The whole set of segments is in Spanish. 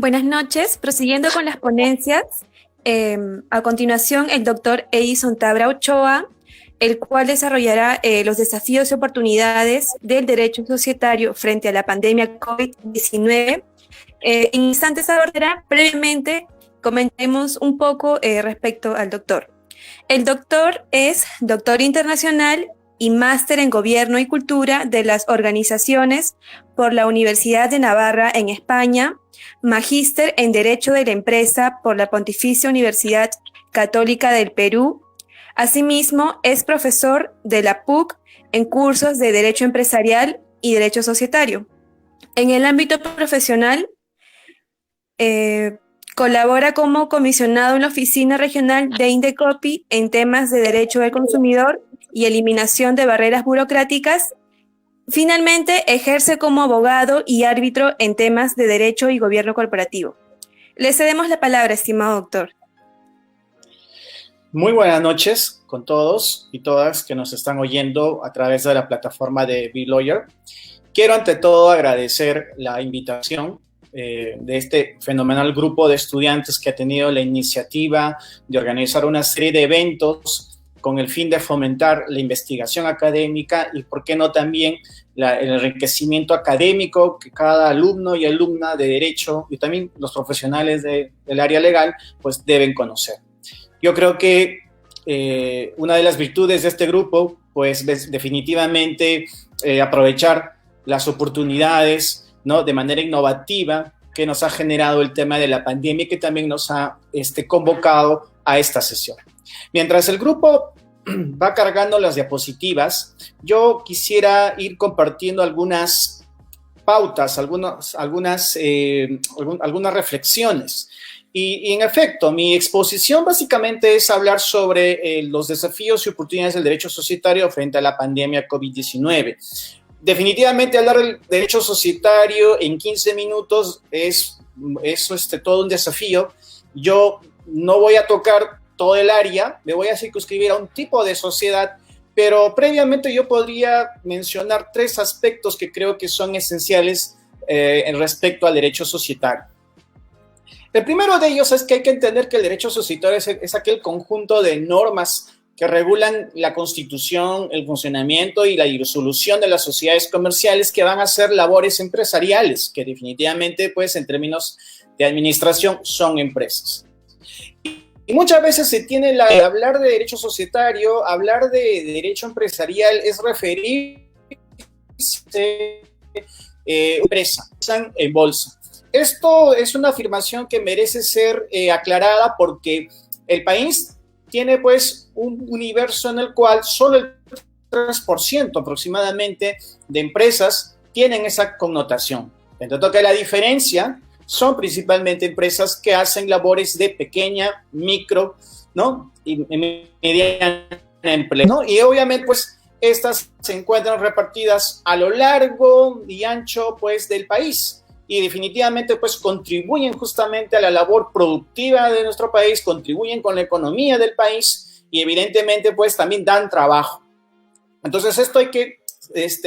Buenas noches. Prosiguiendo con las ponencias, a continuación el doctor Edison Tabra Ochoa, el cual desarrollará los desafíos y oportunidades del derecho societario frente a la pandemia COVID-19. En instantes abordará brevemente, comentemos un poco respecto al doctor. El doctor es doctor internacional y máster en Gobierno y Cultura de las organizaciones por la Universidad de Navarra en España, magíster en Derecho de la Empresa por la Pontificia Universidad Católica del Perú. Asimismo, es profesor de la PUC en cursos de Derecho Empresarial y Derecho Societario. En el ámbito profesional, colabora como comisionado en la Oficina Regional de Indecopi en temas de derecho del consumidor y eliminación de barreras burocráticas. Finalmente, ejerce como abogado y árbitro en temas de derecho y gobierno corporativo. Le cedemos la palabra, estimado doctor. Muy buenas noches con todos y todas que nos están oyendo a través de la plataforma de BeLawyer. Quiero ante todo agradecer la invitación de este fenomenal grupo de estudiantes que ha tenido la iniciativa de organizar una serie de eventos con el fin de fomentar la investigación académica y, por qué no, también el enriquecimiento académico que cada alumno y alumna de Derecho y también los profesionales del área legal pues deben conocer. Yo creo que una de las virtudes de este grupo pues es definitivamente aprovechar las oportunidades, ¿no?, de manera innovativa que nos ha generado el tema de la pandemia y que también nos ha convocado a esta sesión. Mientras el grupo va cargando las diapositivas, yo quisiera ir compartiendo algunas pautas, algunas reflexiones. Y en efecto, mi exposición básicamente es hablar sobre los desafíos y oportunidades del derecho societario frente a la pandemia COVID-19. Definitivamente hablar del derecho societario en 15 minutos es todo un desafío. Yo no voy a tocar todo el área, me voy a circunscribir a un tipo de sociedad, pero previamente yo podría mencionar 3 aspectos que creo que son esenciales en respecto al derecho societario. El primero de ellos es que hay que entender que el derecho societario es aquel conjunto de normas que regulan la constitución, el funcionamiento y la disolución de las sociedades comerciales que van a hacer labores empresariales, que definitivamente, pues, en términos de administración, son empresas. Y muchas veces se tiene hablar de derecho societario, hablar de derecho empresarial es referirse empresa en bolsa. Esto es una afirmación que merece ser aclarada porque el país tiene pues un universo en el cual solo el 3% aproximadamente de empresas tienen esa connotación. En tanto que la diferencia son principalmente empresas que hacen labores de pequeña, micro, ¿no?, y mediana empleo, ¿no? Y obviamente pues estas se encuentran repartidas a lo largo y ancho pues del país. Y definitivamente pues contribuyen justamente a la labor productiva de nuestro país, contribuyen con la economía del país y evidentemente pues también dan trabajo. Entonces esto hay que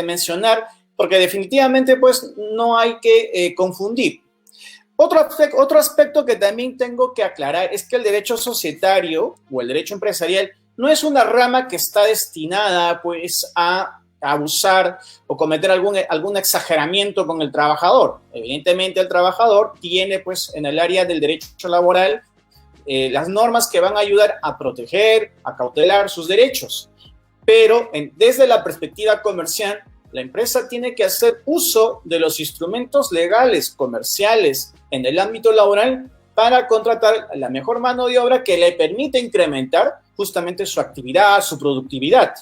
mencionar porque definitivamente pues no hay que confundir. Otro aspecto que también tengo que aclarar es que el derecho societario o el derecho empresarial no es una rama que está destinada pues a abusar o cometer algún exageramiento con el trabajador. Evidentemente el trabajador tiene pues en el área del derecho laboral las normas que van a ayudar a proteger, a cautelar sus derechos, pero desde la perspectiva comercial, la empresa tiene que hacer uso de los instrumentos legales, comerciales, en el ámbito laboral para contratar la mejor mano de obra que le permite incrementar justamente su actividad, su productividad,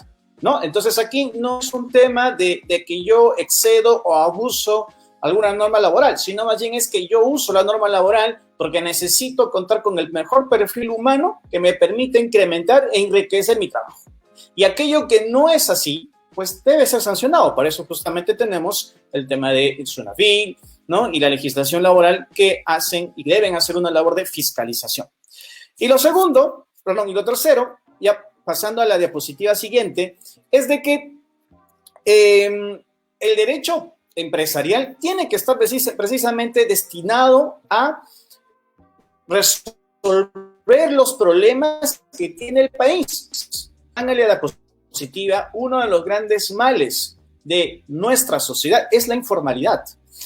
¿no? Entonces aquí no es un tema de que yo excedo o abuso alguna norma laboral, sino más bien es que yo uso la norma laboral porque necesito contar con el mejor perfil humano que me permite incrementar e enriquecer mi trabajo. Y aquello que no es así, pues debe ser sancionado. Por eso justamente tenemos el tema de SUNAFIL, ¿no?, y la legislación laboral que hacen y deben hacer una labor de fiscalización. Y lo tercero, ya pasando a la diapositiva siguiente, es de que el derecho empresarial tiene que estar precisamente destinado a resolver los problemas que tiene el país. Háganle a la positiva, uno de los grandes males de nuestra sociedad es la informalidad.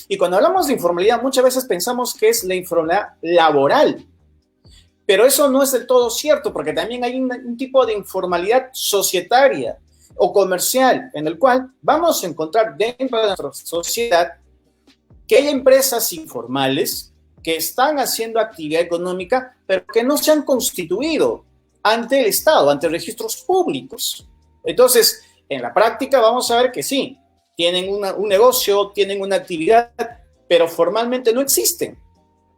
Y cuando hablamos de informalidad, muchas veces pensamos que es la informalidad laboral. Pero eso no es del todo cierto, porque también hay un tipo de informalidad societaria o comercial, en el cual vamos a encontrar dentro de nuestra sociedad que hay empresas informales que están haciendo actividad económica, pero que no se han constituido ante el Estado, ante registros públicos. Entonces, en la práctica vamos a ver que sí, tienen un negocio, tienen una actividad, pero formalmente no existen.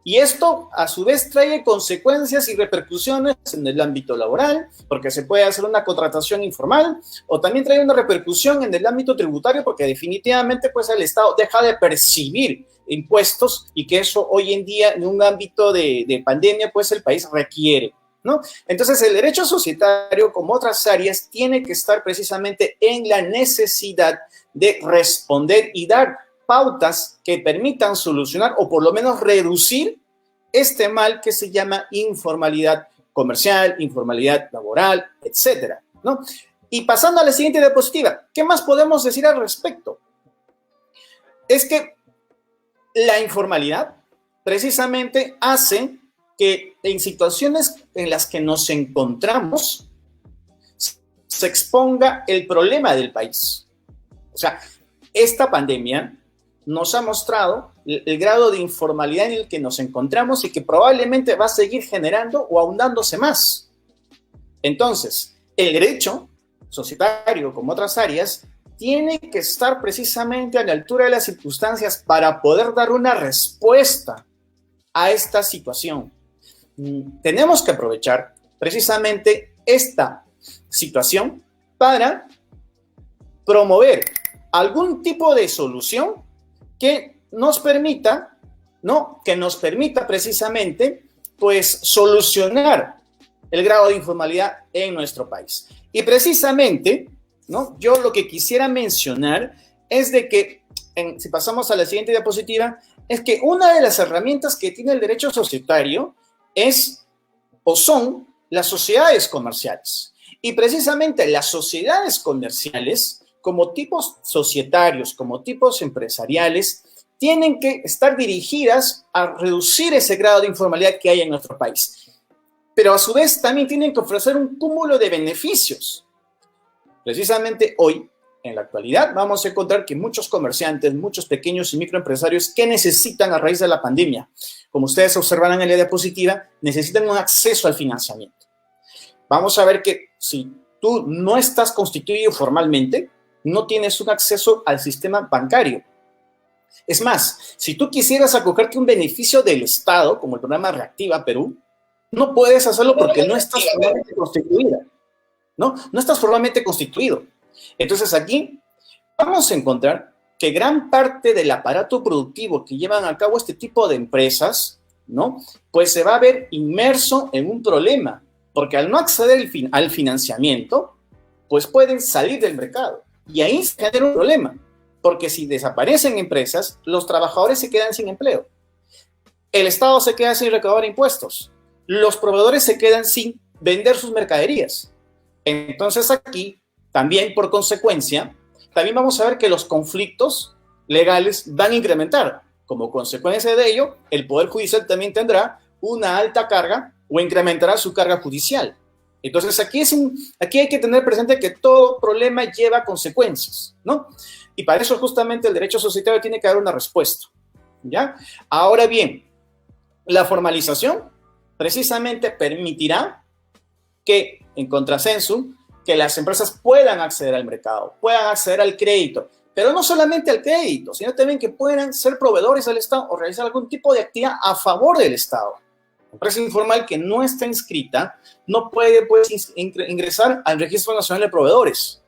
Y esto, a su vez, trae consecuencias y repercusiones en el ámbito laboral, porque se puede hacer una contratación informal, o también trae una repercusión en el ámbito tributario, porque definitivamente pues, el Estado deja de percibir impuestos y que eso hoy en día, en un ámbito de pandemia, pues el país requiere, ¿no? Entonces, el derecho societario, como otras áreas, tiene que estar precisamente en la necesidad de responder y dar pautas que permitan solucionar o por lo menos reducir este mal que se llama informalidad comercial, informalidad laboral, etcétera, ¿no? Y pasando a la siguiente diapositiva, ¿qué más podemos decir al respecto? Es que la informalidad precisamente hace que en situaciones en las que nos encontramos se exponga el problema del país. O sea, esta pandemia nos ha mostrado el grado de informalidad en el que nos encontramos y que probablemente va a seguir generando o ahondándose más. Entonces, el derecho societario, como otras áreas, tiene que estar precisamente a la altura de las circunstancias para poder dar una respuesta a esta situación. Tenemos que aprovechar precisamente esta situación para promover algún tipo de solución que nos permita, ¿no? Que nos permita precisamente, pues, solucionar el grado de informalidad en nuestro país. Y precisamente, ¿no? Yo lo que quisiera mencionar es de que, si pasamos a la siguiente diapositiva, es que una de las herramientas que tiene el derecho societario es o son las sociedades comerciales. Y precisamente las sociedades comerciales, como tipos societarios, como tipos empresariales, tienen que estar dirigidas a reducir ese grado de informalidad que hay en nuestro país. Pero a su vez también tienen que ofrecer un cúmulo de beneficios. Precisamente hoy, en la actualidad, vamos a encontrar que muchos comerciantes, muchos pequeños y microempresarios que necesitan a raíz de la pandemia, como ustedes observarán en la diapositiva, necesitan un acceso al financiamiento. Vamos a ver que si tú no estás constituido formalmente, no tienes un acceso al sistema bancario. Es más, si tú quisieras acogerte un beneficio del Estado, como el programa Reactiva Perú, no puedes hacerlo porque no estás formalmente constituida, ¿no? No estás formalmente constituido. Entonces aquí vamos a encontrar que gran parte del aparato productivo que llevan a cabo este tipo de empresas, ¿no? Pues se va a ver inmerso en un problema, porque al no acceder al financiamiento, pues pueden salir del mercado. Y ahí se genera un problema, porque si desaparecen empresas, los trabajadores se quedan sin empleo. El Estado se queda sin recaudar impuestos. Los proveedores se quedan sin vender sus mercaderías. Entonces aquí, también por consecuencia, también vamos a ver que los conflictos legales van a incrementar. Como consecuencia de ello, el Poder Judicial también tendrá una alta carga o incrementará su carga judicial. Entonces, aquí hay que tener presente que todo problema lleva consecuencias, ¿no? Y para eso justamente el derecho societario tiene que dar una respuesta, ¿ya? Ahora bien, la formalización precisamente permitirá que, en contrasensu, que las empresas puedan acceder al mercado, puedan acceder al crédito, pero no solamente al crédito, sino también que puedan ser proveedores del Estado o realizar algún tipo de actividad a favor del Estado. Empresa informal que no está inscrita no puede pues, ingresar al Registro Nacional de Proveedores,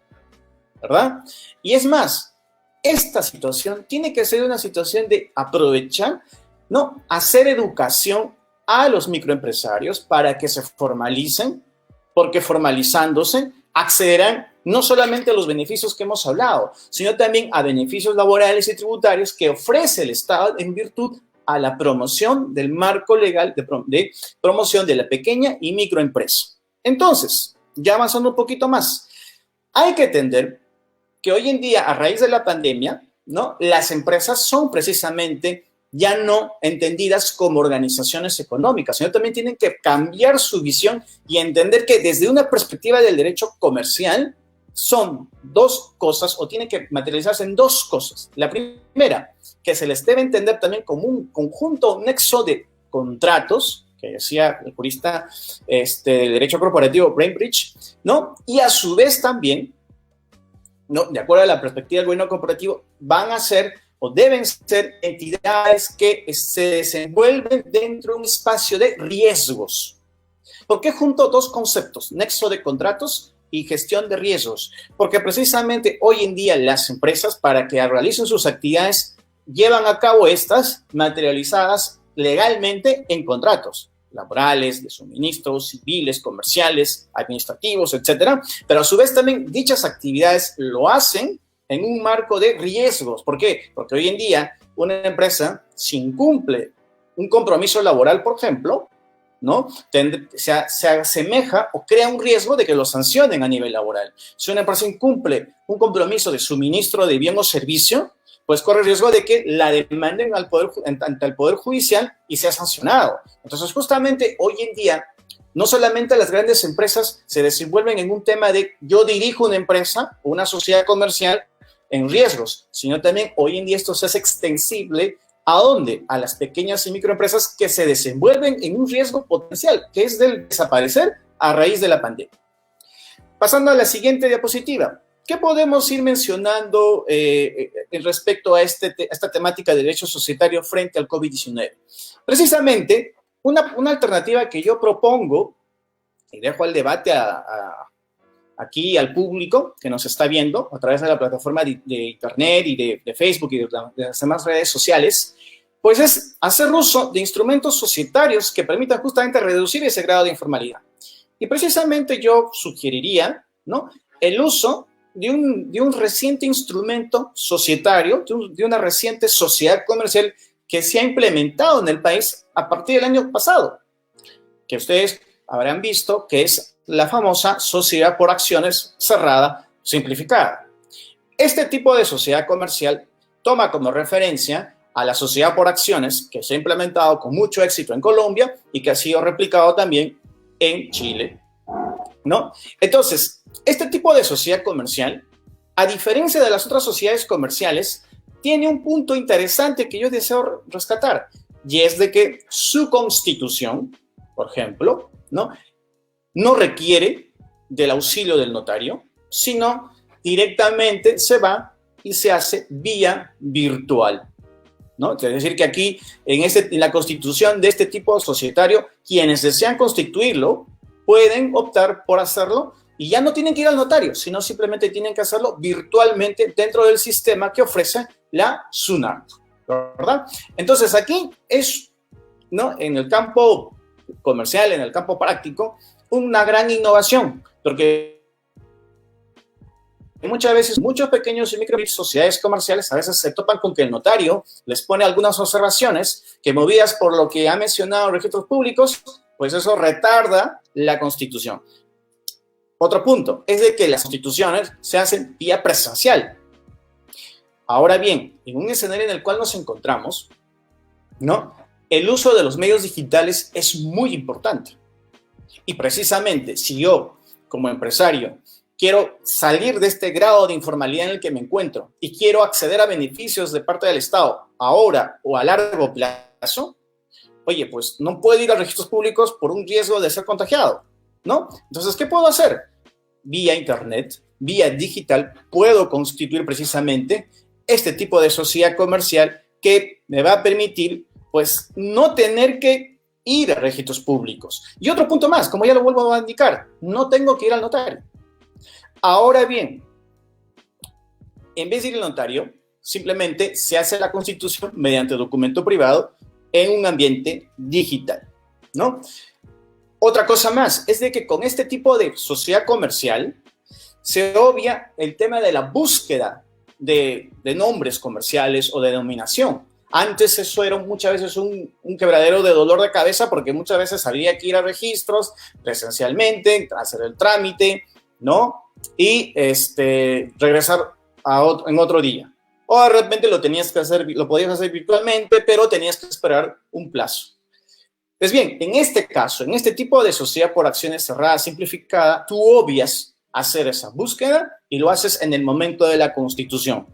¿verdad? Y es más, esta situación tiene que ser una situación de aprovechar, ¿no? Hacer educación a los microempresarios para que se formalicen, porque formalizándose accederán no solamente a los beneficios que hemos hablado, sino también a beneficios laborales y tributarios que ofrece el Estado en virtud a la promoción del marco legal de promoción de la pequeña y microempresa. Entonces, ya avanzando un poquito más, hay que entender que hoy en día, a raíz de la pandemia, ¿no?, las empresas son precisamente ya no entendidas como organizaciones económicas, sino también tienen que cambiar su visión y entender que desde una perspectiva del derecho comercial son dos cosas, o tienen que materializarse en dos cosas. La primera, que se les debe entender también como un conjunto, un nexo de contratos, que decía el jurista del derecho corporativo Bainbridge, ¿no? Y a su vez también, ¿no?, de acuerdo a la perspectiva del gobierno corporativo, van a ser o deben ser entidades que se desenvuelven dentro de un espacio de riesgos. ¿Por qué junto dos conceptos, nexo de contratos y gestión de riesgos? Porque precisamente hoy en día las empresas, para que realicen sus actividades, llevan a cabo estas materializadas legalmente en contratos laborales, de suministros, civiles, comerciales, administrativos, etcétera. Pero a su vez también dichas actividades lo hacen en un marco de riesgos. ¿Por qué? Porque hoy en día una empresa, si incumple un compromiso laboral, por ejemplo, ¿no?, se asemeja o crea un riesgo de que lo sancionen a nivel laboral. Si una empresa incumple un compromiso de suministro de bien o servicio, pues corre el riesgo de que la demanden ante el Poder Judicial y sea sancionado. Entonces, justamente hoy en día, no solamente las grandes empresas se desenvuelven en un tema de yo dirijo una empresa o una sociedad comercial en riesgos, sino también hoy en día esto se hace extensible ¿a dónde? A las pequeñas y microempresas que se desenvuelven en un riesgo potencial, que es del desaparecer a raíz de la pandemia. Pasando a la siguiente diapositiva, ¿qué podemos ir mencionando respecto a esta temática de derecho societario frente al COVID-19? Precisamente, una alternativa que yo propongo, y dejo al debate aquí al público que nos está viendo a través de la plataforma de Internet y de Facebook y de las demás redes sociales, pues es hacer uso de instrumentos societarios que permitan justamente reducir ese grado de informalidad. Y precisamente yo sugeriría, ¿no?, el uso de un reciente instrumento societario, de una reciente sociedad comercial que se ha implementado en el país a partir del año pasado, que ustedes habrán visto que es la famosa sociedad por acciones cerrada simplificada. Este tipo de sociedad comercial toma como referencia a la sociedad por acciones que se ha implementado con mucho éxito en Colombia y que ha sido replicado también en Chile, ¿no? Entonces, este tipo de sociedad comercial, a diferencia de las otras sociedades comerciales, tiene un punto interesante que yo deseo rescatar, y es de que su constitución, por ejemplo, no requiere del auxilio del notario, sino directamente se va y se hace vía virtual, ¿no? Es decir, que aquí, en la constitución de este tipo societario, quienes desean constituirlo pueden optar por hacerlo y ya no tienen que ir al notario, sino simplemente tienen que hacerlo virtualmente dentro del sistema que ofrece la SUNAT, ¿verdad? Entonces, aquí es, ¿no?, en el campo comercial, en el campo práctico, una gran innovación, porque muchas veces muchos pequeños y micro sociedades comerciales a veces se topan con que el notario les pone algunas observaciones que, movidas por lo que ha mencionado registros públicos, pues eso retarda la constitución. Otro punto es de que las constituciones se hacen vía presencial. Ahora bien, en un escenario en el cual nos encontramos, ¿no?, el uso de los medios digitales es muy importante. Y precisamente, si yo, como empresario, quiero salir de este grado de informalidad en el que me encuentro y quiero acceder a beneficios de parte del Estado ahora o a largo plazo, oye, pues no puedo ir a registros públicos por un riesgo de ser contagiado, ¿no? Entonces, ¿qué puedo hacer? Vía Internet, vía digital, puedo constituir precisamente este tipo de sociedad comercial que me va a permitir, pues, no tener que ir a registros públicos. Y otro punto más, como ya lo vuelvo a indicar, no tengo que ir al notario. Ahora bien, en vez de ir al notario, simplemente se hace la constitución mediante documento privado en un ambiente digital, ¿no? Otra cosa más es de que con este tipo de sociedad comercial se obvia el tema de la búsqueda de nombres comerciales o de denominación. Antes eso era muchas veces un quebradero de dolor de cabeza porque muchas veces había que ir a registros presencialmente, hacer el trámite, ¿no? Y regresar en otro día. O de repente lo podías hacer virtualmente, pero tenías que esperar un plazo. Pues bien, en este caso, en este tipo de sociedad por acciones cerrada simplificada, tú obvias hacer esa búsqueda y lo haces en el momento de la constitución.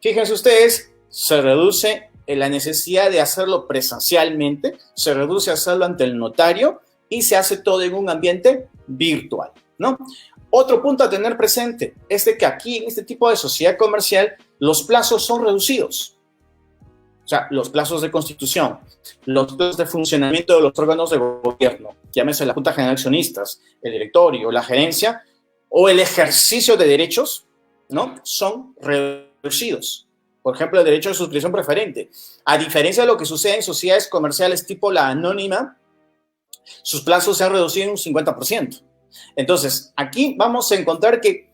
Fíjense ustedes, se reduce la necesidad de hacerlo presencialmente, se reduce a hacerlo ante el notario y se hace todo en un ambiente virtual, ¿no? Otro punto a tener presente es de que aquí, en este tipo de sociedad comercial, los plazos son reducidos. O sea, los plazos de constitución, los plazos de funcionamiento de los órganos de gobierno, llámese la Junta General de Accionistas, el directorio, la gerencia, o el ejercicio de derechos, ¿no? Son reducidos. Por ejemplo, el derecho de suscripción preferente. A diferencia de lo que sucede en sociedades comerciales tipo la anónima, sus plazos se han reducido en un 50%. Entonces, aquí vamos a encontrar que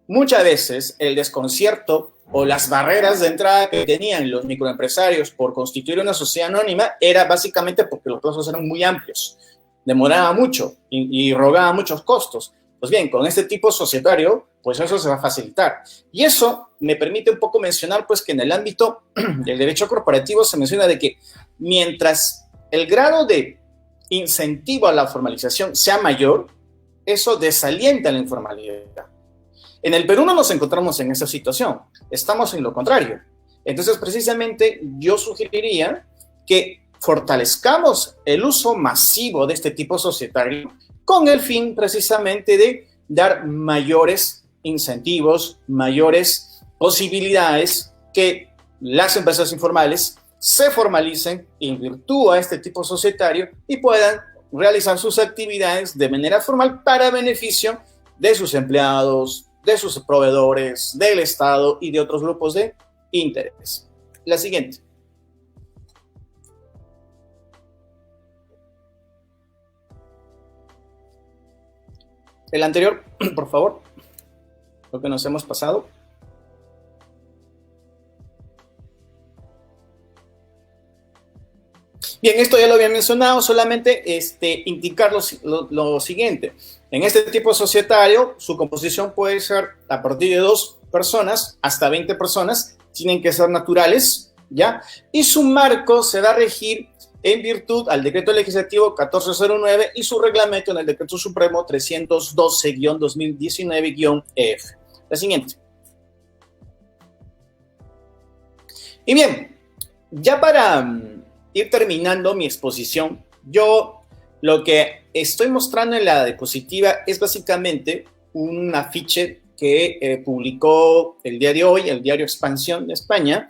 muchas veces el desconcierto o las barreras de entrada que tenían los microempresarios por constituir una sociedad anónima era básicamente porque los plazos eran muy amplios, demoraba mucho y rogaba muchos costos. Pues bien, con este tipo societario, pues eso se va a facilitar. Y eso me permite un poco mencionar, pues, que en el ámbito del derecho corporativo se menciona de que mientras el grado de incentivo a la formalización sea mayor, eso desalienta la informalidad. En el Perú no nos encontramos en esa situación, estamos en lo contrario. Entonces, precisamente, yo sugeriría que fortalezcamos el uso masivo de este tipo societario con el fin precisamente de dar mayores incentivos, mayores posibilidades que las empresas informales se formalicen en virtud a este tipo societario y puedan realizar sus actividades de manera formal para beneficio de sus empleados, de sus proveedores, del Estado y de otros grupos de interés. La siguiente. El anterior, por favor, lo que nos hemos pasado. Bien, esto ya lo había mencionado, solamente indicar lo siguiente. En este tipo societario, su composición puede ser a partir de 2 personas hasta 20 personas, tienen que ser naturales, ¿ya? Y su marco se va a regir en virtud al Decreto Legislativo 1409 y su reglamento en el Decreto Supremo 312-2019-EF. La siguiente. Y bien, ya para ir terminando mi exposición, yo lo que estoy mostrando en la diapositiva es básicamente un afiche que publicó el día de hoy, el diario Expansión de España,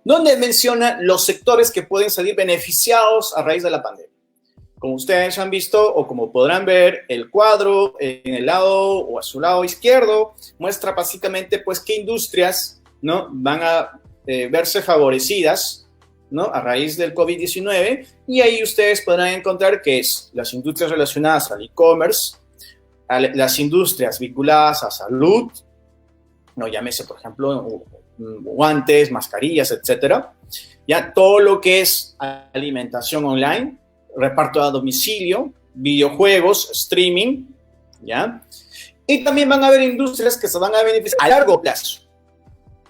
donde menciona los sectores que pueden salir beneficiados a raíz de la pandemia. Como ustedes han visto o como podrán ver, el cuadro en el lado o a su lado izquierdo muestra básicamente pues qué industrias, ¿no?, van a verse favorecidas, ¿no?, a raíz del COVID-19, y ahí ustedes podrán encontrar que es las industrias relacionadas al e-commerce, las industrias vinculadas a salud, no, llámese por ejemplo guantes, mascarillas, etcétera, ya todo lo que es alimentación online, reparto a domicilio, videojuegos, streaming, ya, y también van a haber industrias que se van a beneficiar a largo plazo,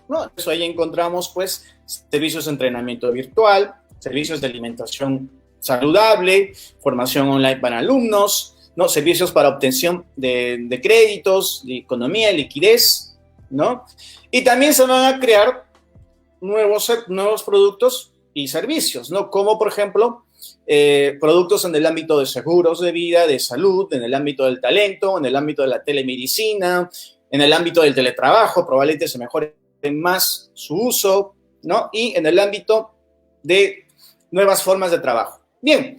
¿no? Eso ahí encontramos pues servicios de entrenamiento virtual, servicios de alimentación saludable, formación online para alumnos, ¿no?, servicios para obtención de créditos, de economía, liquidez, ¿no? Y también se van a crear nuevos productos y servicios, ¿no? Como por ejemplo, productos en el ámbito de seguros de vida, de salud, en el ámbito del talento, en el ámbito de la telemedicina, en el ámbito del teletrabajo, probablemente se mejore más su uso, ¿no? Y en el ámbito de nuevas formas de trabajo. Bien,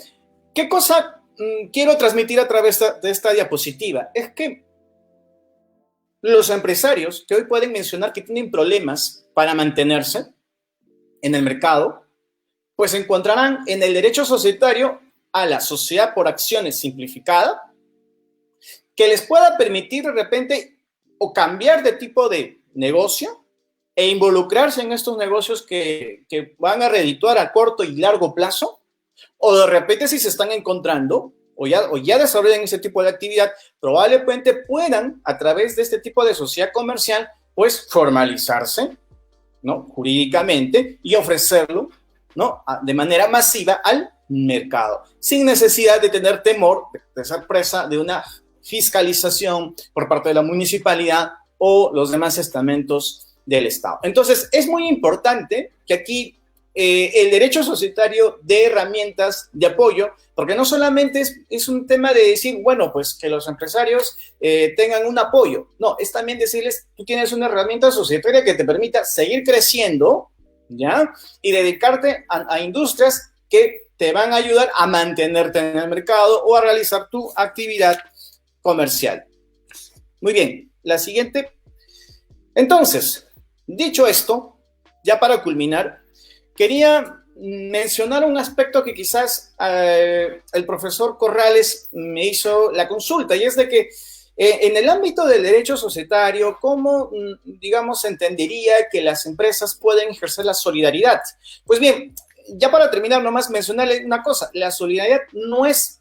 ¿qué cosa quiero transmitir a través de esta diapositiva? Es que los empresarios que hoy pueden mencionar que tienen problemas para mantenerse en el mercado, pues encontrarán en el derecho societario a la sociedad por acciones simplificada que les pueda permitir de repente o cambiar de tipo de negocio e involucrarse en estos negocios que van a redituar a corto y largo plazo, o de repente si se están encontrando o ya desarrollan ese tipo de actividad, probablemente puedan, a través de este tipo de sociedad comercial, pues formalizarse, ¿no? Jurídicamente y ofrecerlo, ¿no? De manera masiva al mercado, sin necesidad de tener temor de ser presa de una fiscalización por parte de la municipalidad o los demás estamentos del Estado. Entonces, es muy importante que aquí el derecho societario dé herramientas de apoyo, porque no solamente es un tema de decir, bueno, pues que los empresarios tengan un apoyo, no, es también decirles, tú tienes una herramienta societaria que te permita seguir creciendo, ¿ya? Y dedicarte a industrias que te van a ayudar a mantenerte en el mercado o a realizar tu actividad comercial. Muy bien, la siguiente. Entonces, dicho esto, ya para culminar, quería mencionar un aspecto que quizás el profesor Corrales me hizo la consulta, y es de que en el ámbito del derecho societario, ¿cómo, digamos, se entendería que las empresas pueden ejercer la solidaridad? Pues bien, ya para terminar, nomás mencionarle una cosa, la solidaridad no es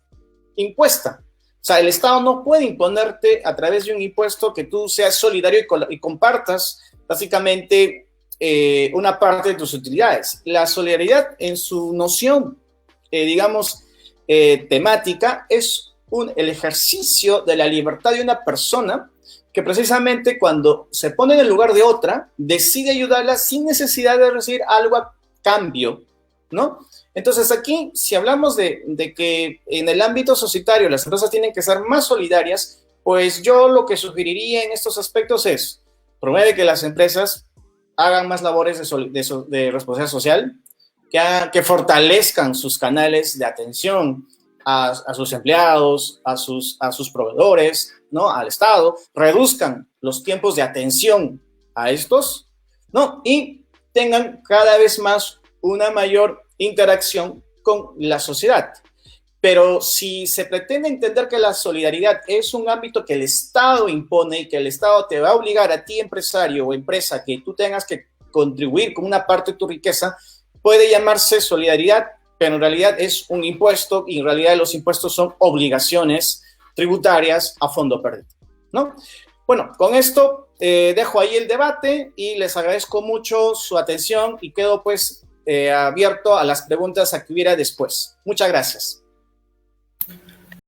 impuesta. O sea, el Estado no puede imponerte a través de un impuesto que tú seas solidario y compartas básicamente una parte de tus utilidades. La solidaridad en su noción, digamos, temática, es el ejercicio de la libertad de una persona que precisamente cuando se pone en el lugar de otra, decide ayudarla sin necesidad de recibir algo a cambio, ¿no? Entonces aquí, si hablamos de que en el ámbito societario las empresas tienen que ser más solidarias, pues yo lo que sugeriría en estos aspectos es promueve que las empresas hagan más labores de responsabilidad social, que fortalezcan sus canales de atención a sus empleados, a sus proveedores, ¿no? Al Estado, reduzcan los tiempos de atención a estos, ¿no? Y tengan cada vez más una mayor interacción con la sociedad. Pero si se pretende entender que la solidaridad es un ámbito que el Estado impone y que el Estado te va a obligar a ti, empresario o empresa, que tú tengas que contribuir con una parte de tu riqueza, puede llamarse solidaridad, pero en realidad es un impuesto y en realidad los impuestos son obligaciones tributarias a fondo perdido, ¿no? Bueno, con esto dejo ahí el debate y les agradezco mucho su atención y quedo pues abierto a las preguntas que hubiera después. Muchas gracias.